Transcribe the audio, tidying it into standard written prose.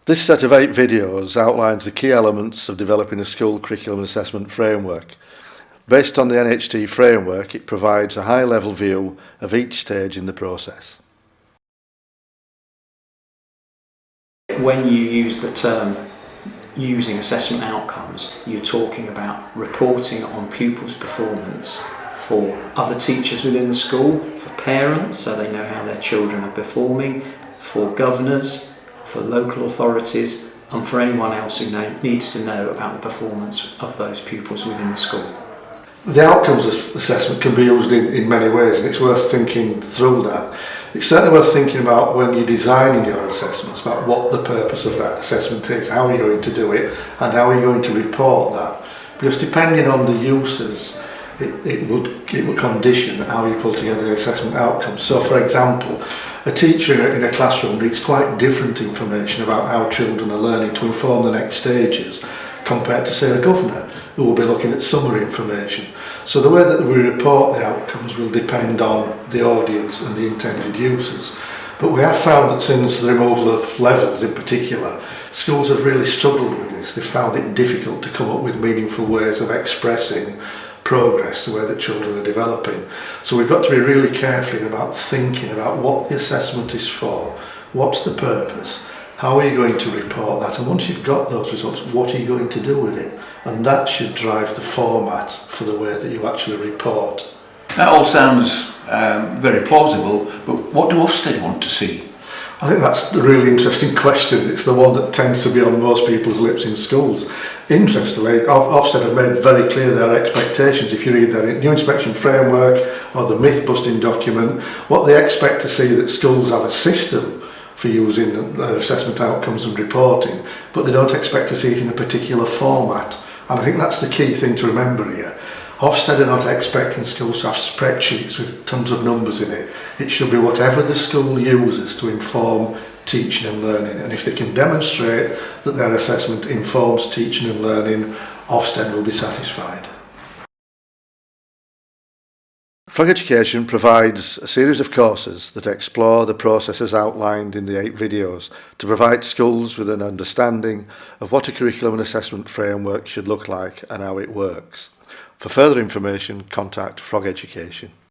This set of 8 videos outlines the key elements of developing a school curriculum assessment framework. Based on the NHT framework, it provides a high-level view of each stage in the process. When you use the term using assessment outcomes, you're talking about reporting on pupils' performance for other teachers within the school, for parents so they know how their children are performing, for governors, for local authorities, and for anyone else who needs to know about the performance of those pupils within the school. The outcomes assessment can be used in many ways, and it's worth thinking through that. It's certainly worth thinking about when you're designing your assessments, about what the purpose of that assessment is, how are you going to do it, and how are you going to report that. Because depending on the uses, it would condition how you pull together the assessment outcomes. So for example, a teacher in a classroom needs quite different information about how children are learning to inform the next stages compared to, say, a governor who will be looking at summary information. So the way that we report the outcomes will depend on the audience and the intended uses. But we have found that since the removal of levels in particular, schools have really struggled with this. They've found it difficult to come up with meaningful ways of expressing progress, the way that children are developing. So we've got to be really careful about thinking about what the assessment is for, what's the purpose, how are you going to report that, and once you've got those results, what are you going to do with it? And that should drive the format for the way that you actually report. That all sounds very plausible, but what do OffState want to see? I think that's the really interesting question. It's the one that tends to be on most people's lips in schools. Interestingly, Ofsted have made very clear their expectations. If you read their new inspection framework or the myth-busting document, what they expect to see that schools have a system for using their assessment outcomes and reporting, but they don't expect to see it in a particular format. And I think that's the key thing to remember here. Ofsted are not expecting schools to have spreadsheets with tons of numbers in it. It should be whatever the school uses to inform teaching and learning. And if they can demonstrate that their assessment informs teaching and learning, Ofsted will be satisfied. Frog Education provides a series of courses that explore the processes outlined in the 8 videos to provide schools with an understanding of what a curriculum and assessment framework should look like and how it works. For further information, contact Frog Education.